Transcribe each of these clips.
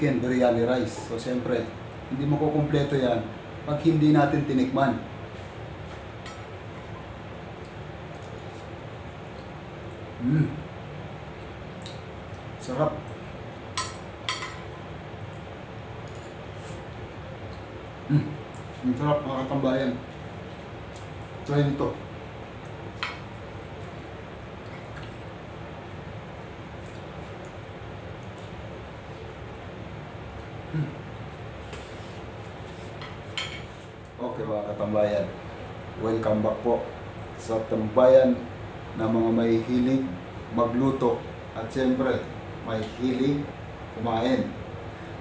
chicken biryani rice. So siyempre, hindi mo kukumpleto yan pag hindi natin tinikman. Sarap. Ang sarap mga katambayan. Try nito. Okay mga katambayan, welcome back po sa tambayan na mga may hilig magluto at siyempre may hilig kumain.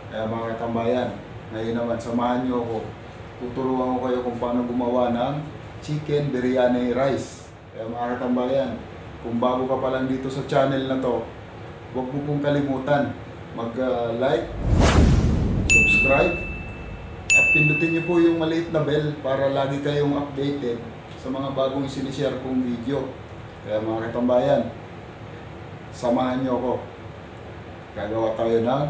Kaya mga katambayan, ngayon naman samahan nyo ako. Tuturuan ko kayo kung paano gumawa ng chicken biryani rice. Kaya mga katambayan, kung bago ka pa lang dito sa channel na to, huwag mo pong kalimutan mag-like, subscribe, at pindutin niyo po yung maliit na bell para lagi kayong updated sa mga bagong sinishare kong video. Kaya mga katambayan, samahan niyo ako. Gagawa tayo ng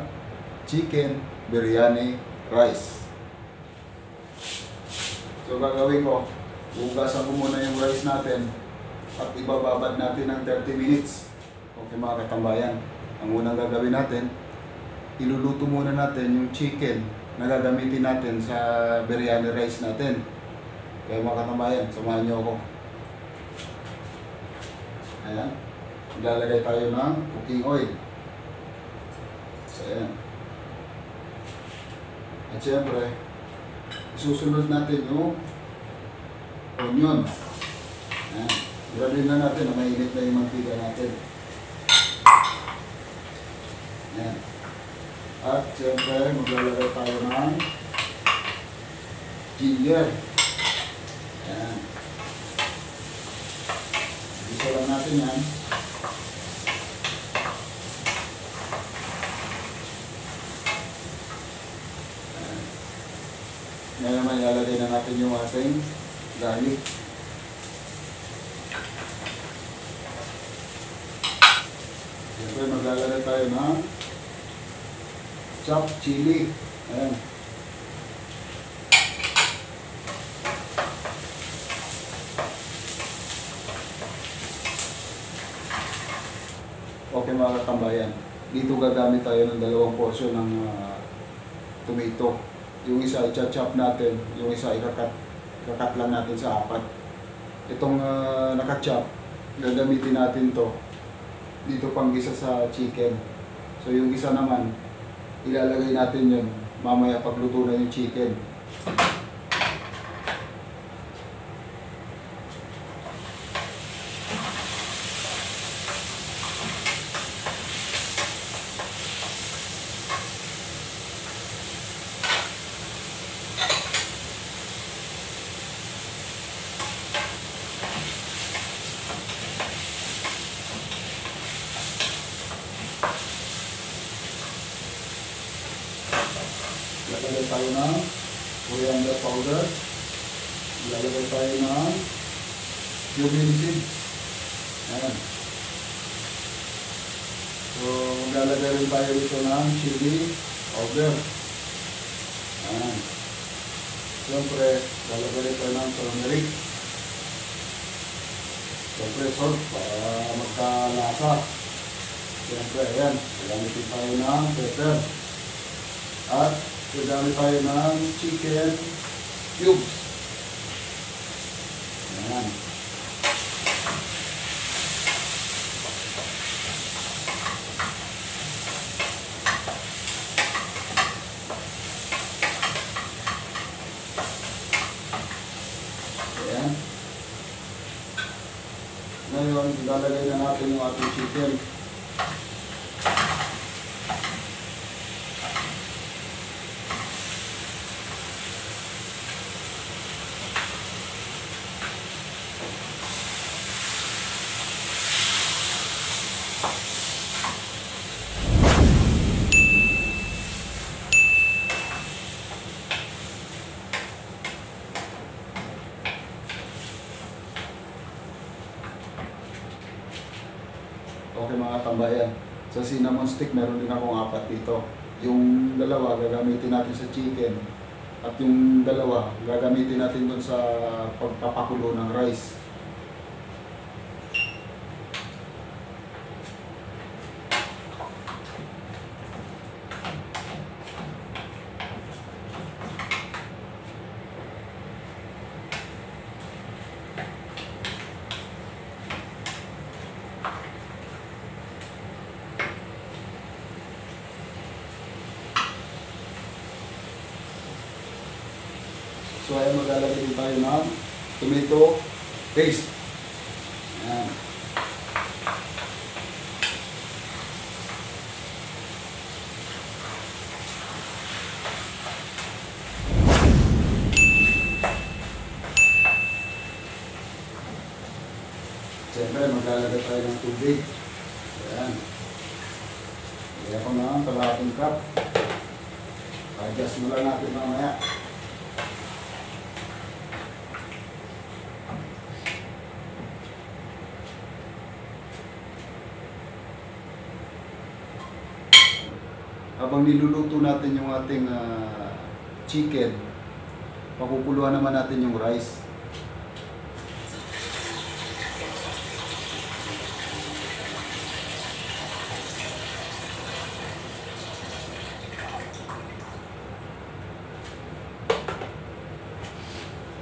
chicken biryani rice. So gagawin ko, hugasan ko muna yung rice natin at ibababad natin ng 30 minutes. Okay mga katambayan, ang unang gagawin natin, iluluto muna natin yung chicken na gagamitin natin sa biryani rice natin. Kaya mga katambayan, samahan niyo ako. Ayan, ilalagay tayo ng cooking oil. So ayan. At syempre, isusunod natin yung onion. Ayan, ilagay na natin na mainit na yung mantika natin. Ayan. At siyempre, maglalagay tayo ng ginger. Ayan. Isa lang natin yan. Ayan. Ngayon naman, ilalagay na natin yung ating garlic. Siyempre, maglalagay tayo ng chopped chili. Ayan. Okay mga katambayan, dito gagamit tayo ng dalawang portion ng tomato. Yung isa i-chop natin, yung isa ikakat lang natin sa apat. Itong nakachop, gagamitin natin to dito pang gisa sa chicken. So yung isa naman, ilalagay natin yun mamaya pagluto na yung chicken. Ilalagay tayo ng coriander powder. Ilalagay tayo ng cumin seeds. Ayan. So, ilalagay rin tayo dito ng chili powder. Ayan. Siyempre, ilalagay rin tayo ng turmeric. Siyempre, salt para magkalasa. Siyempre, ayan. Gagamitin tayo ng pepper. At gagamit tayo ng chicken cubes. Ayan. Ayan. Ngayon, ilalagay na natin yung ating chicken. Okay mga tambayan, sa cinnamon stick meron din akong apat dito. Yung dalawa gagamitin natin sa chicken at yung dalawa gagamitin natin doon sa pagpapakulo ng rice. So ay maglalagay din tayo ng tomato paste. Ayan. Siyempre maglalagay tayo ng tubig. Ayan. Lagyan ko ng kalahating cup. Adjust mo lang natin mamaya. Habang niluluto natin yung ating chicken, pakukuluan naman natin yung rice.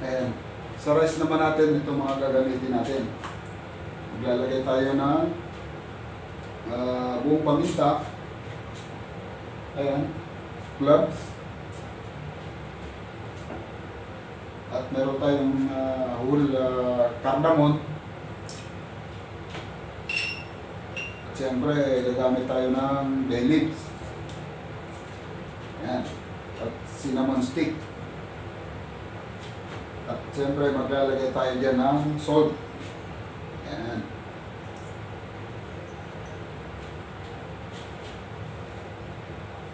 Ayan. Sa rice naman natin, ito mga gagamitin natin. Maglalagay tayo ng buong paminta. Ayan, cloves. At meron tayong whole cardamom. At siyempre, gagamit tayo ng bay leaves. Ayan. At cinnamon stick. At siyempre, maglalagay tayo dyan ng salt. Ayan.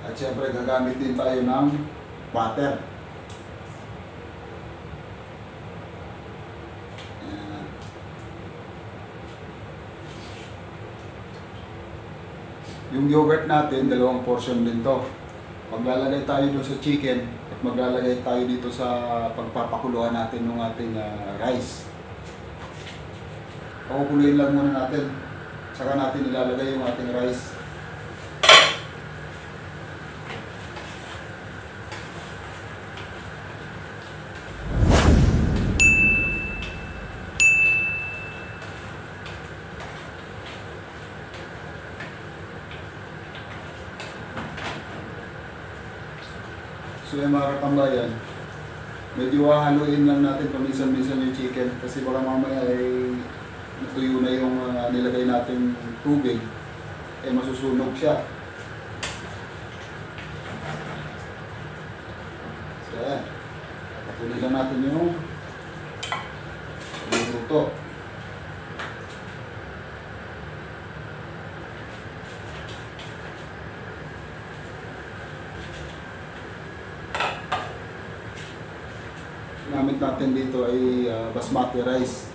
At siyempre gagamit din tayo ng butter. Ayan. Yung yogurt natin, 2 portion din to. Maglalagay tayo doon sa chicken at maglalagay tayo dito sa pagpapakuluan natin ng ating rice. Pakukuluin lang muna natin. Saka natin ilalagay yung ating rice. So yung mga katambayan, medyo hahaluin lang natin paminsan-minsan yung chicken kasi baka mamaya ay natuyo na yung nilagay natin tubig, eh masusunog siya. So yan, patuloy lang natin yung luto. Gamit natin dito ay basmati rice.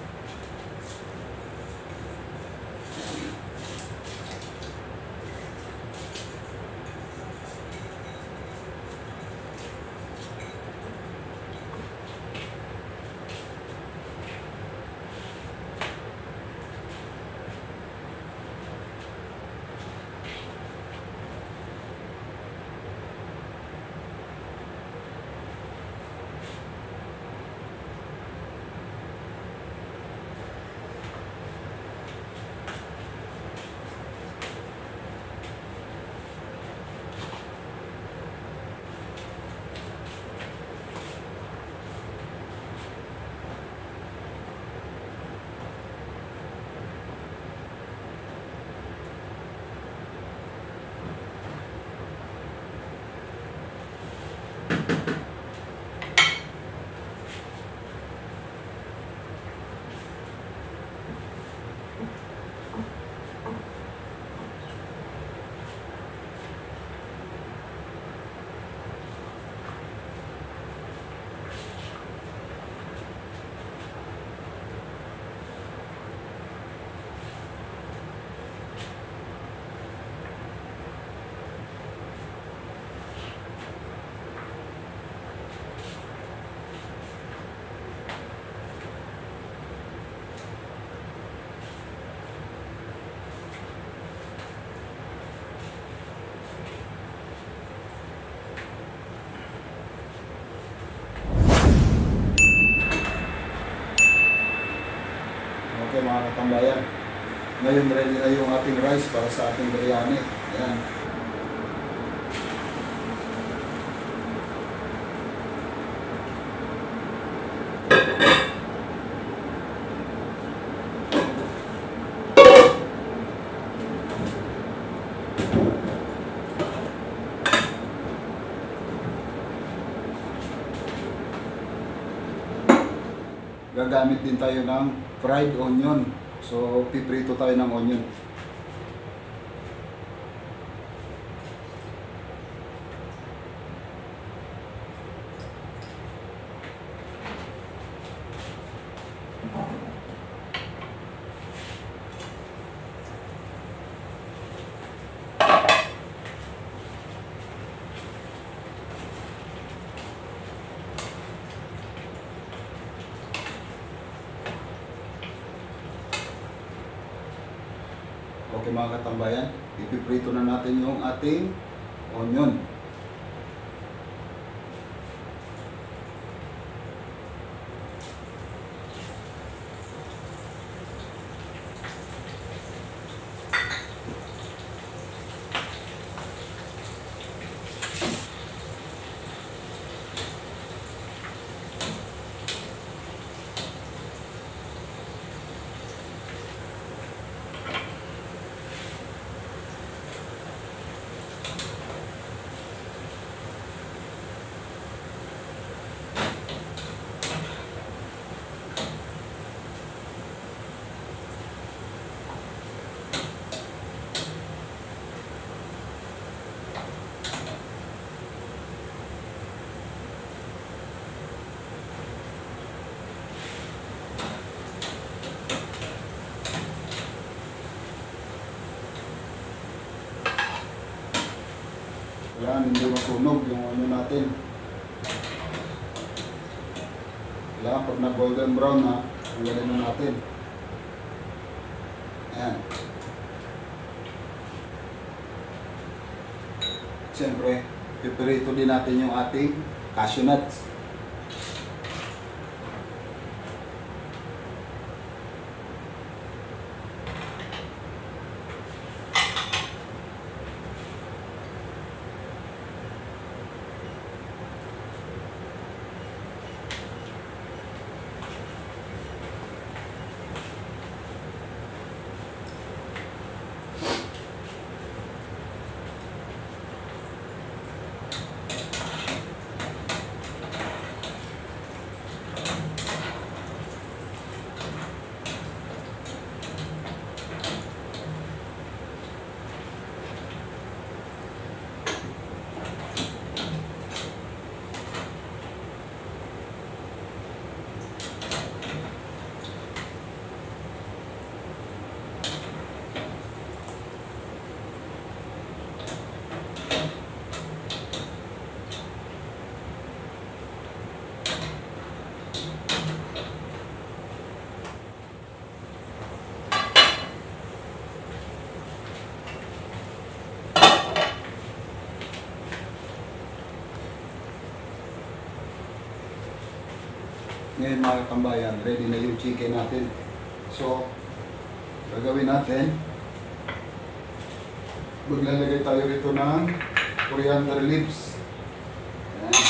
Okay mga katambayan, ngayon ready na yung ating rice para sa ating biryani. Ayan. Gagamit din tayo ng fried onion. So, piprito tayo ng onion. Okay mga katambayan, ipiprito na natin yung ating onion. Yan, hindi masunog yung ano natin. Yan, pag na golden brown na, tanggalin na natin. Ayan. Siyempre, piprito din natin yung ating cashew nuts. Ngayon mga katambayan, ready na yung chicken natin. So, gagawin natin, maglalagay tayo rito ng coriander leaves. Ayan.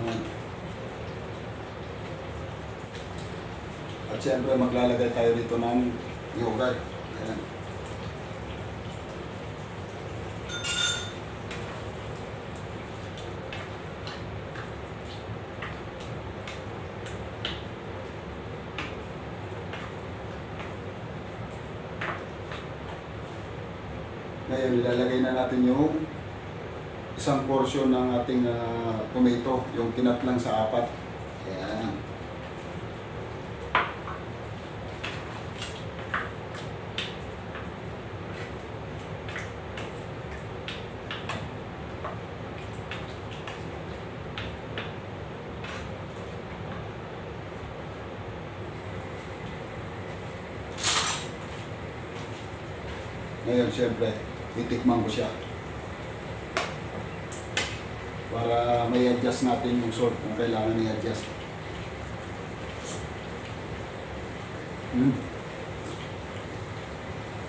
Ayan. At syempre maglalagay tayo rito ng yogurt. Ayan. Ngayon, ilalagay na natin yung isang portion ng ating tomato, yung kinatlang sa apat. Ayan. Ngayon, siyempre, titikman ko siya. 1, para may adjust natin yung salt kung kailangan i-adjust.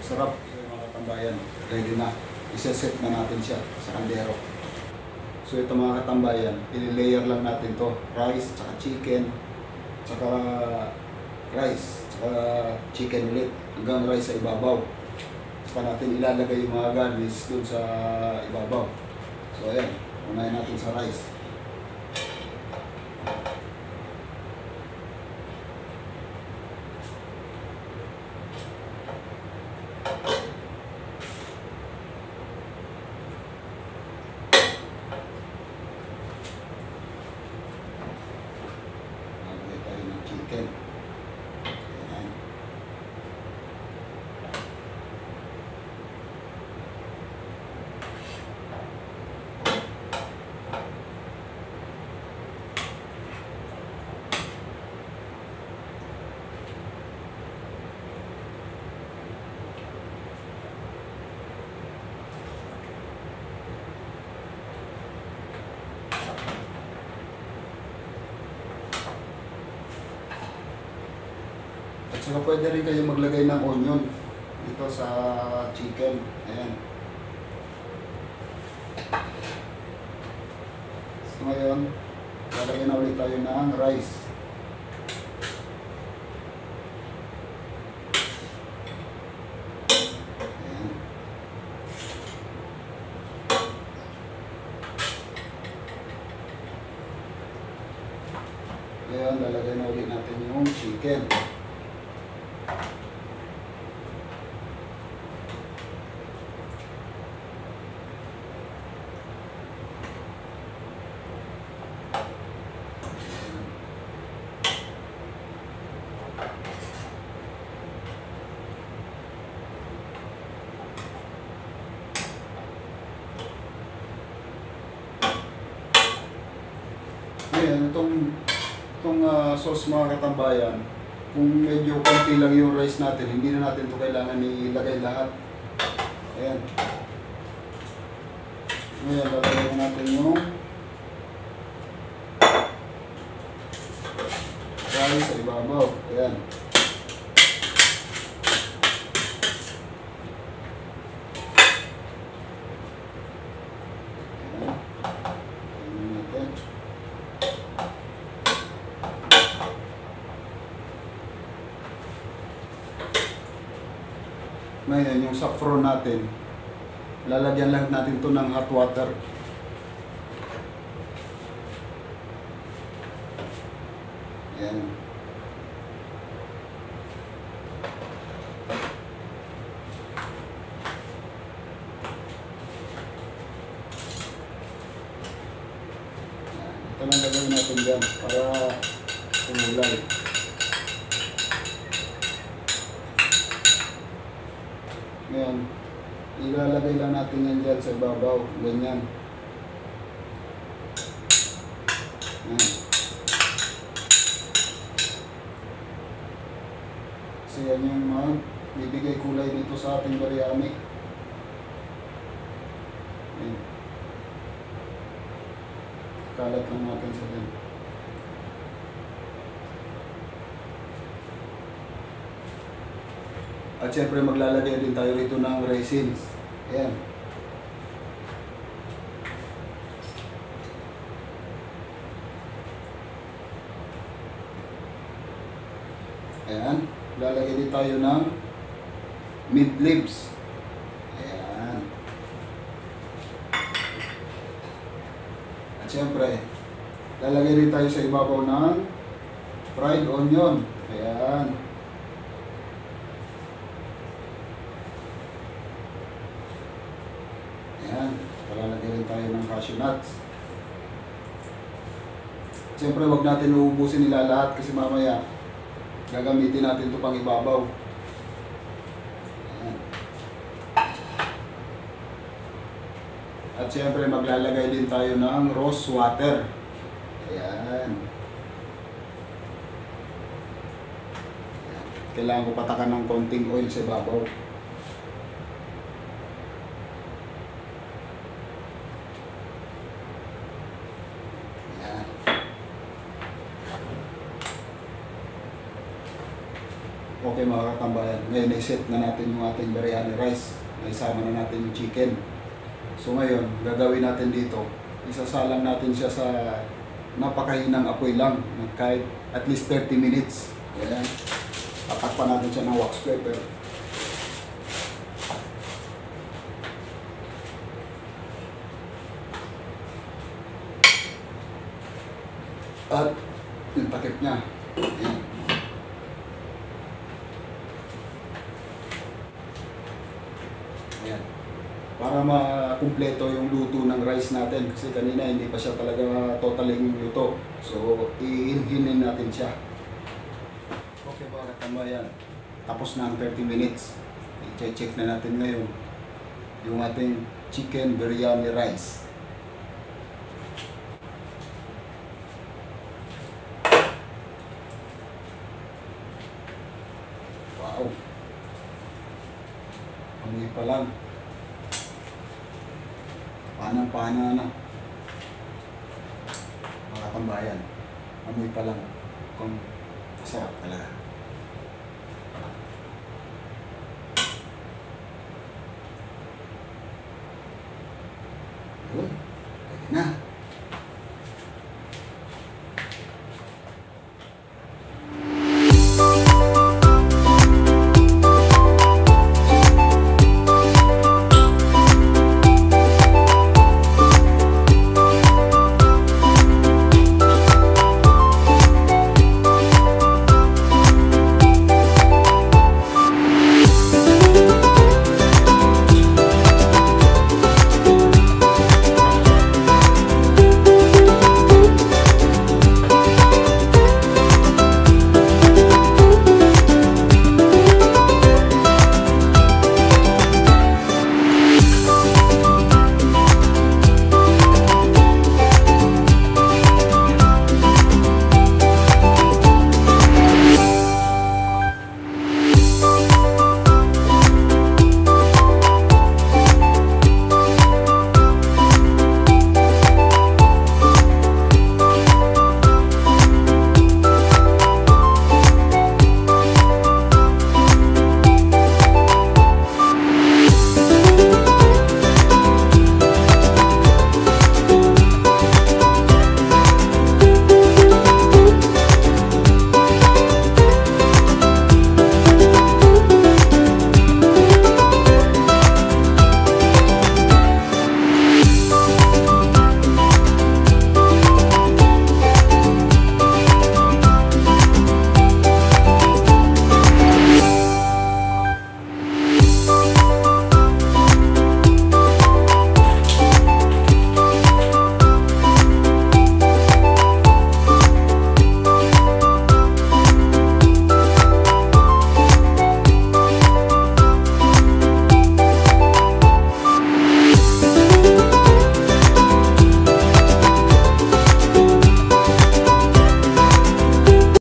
Sarap. So, mga katambayan, ready na. Isa-set na natin siya sa kaldero. So ito mga katambayan, i-layer lang natin to, rice, tsaka chicken, tsaka rice, tsaka chicken ulit, hanggang rice sa ibabaw. Saka natin ilalagay yung mga garnish dun sa ibabaw. So ayan, unahin natin sa rice. Lagay tayo ng chicken. Ayan. At saka pwede rin kayo maglagay ng onion dito sa chicken. Ayan. So ngayon, lalagyan na ulit tayo ng rice. Ayan. Ngayon, lalagyan na ulit natin yung chicken. Ngayon, itong sauce mga katambayan, kung medyo konti lang yung rice natin, hindi na natin ito kailangan ilagay lahat. Ayan. Ngayon, lalagyan natin yung rice sa ibabaw. Ayan. Ngayon, yung saffron natin, lalagyan lang natin to ng hot water. Ayan. Ito lang gagawin natin dyan para kumulay. Ngayon, ilalagay lang natin yan dyan sa ibabaw, ganyan. Ayan. Kasi yan yung bibigay kulay dito sa ating biryani. Ayan. Kalat lang natin sa dyan. At syempre maglalagay din tayo rito ng raisins. Ayan. Ayan. Lalagay din tayo ng mint leaves. Ayan. At syempre, lalagay din tayo sa ibabaw ng fried onion. Ayan. Ayan, palalagay rin tayo ng cashew nuts. Siyempre, wag natin uubusin nila lahat kasi mamaya gagamitin natin ito pang ibabaw. Ayan. At siyempre, maglalagay din tayo ng rose water. Ayan. Kailangan ko patakan ng konting oil sa ibabaw. Okay mga katambayan, ngayon i-set na natin yung ating biryani rice. Naisama na natin yung chicken. So ngayon, gagawin natin dito, isasalang natin siya sa napakahinang apoy lang, kahit at least 30 minutes. Ayan. Tatakpan natin siya ng wax paper. At yung takip niya. Ayan. Ayan. Para makumpleto yung luto ng rice natin. Kasi kanina hindi pa siya talaga totally luto. So, iinhinin natin siya. Okay mga katambayan. Tapos na ang 30 minutes. I-check na natin ngayon yung ating chicken biryani rice. Wow! Amoy pa lang. Panang-pana na. Mga katambayan. Amoy pa lang. Kung masarap talaga.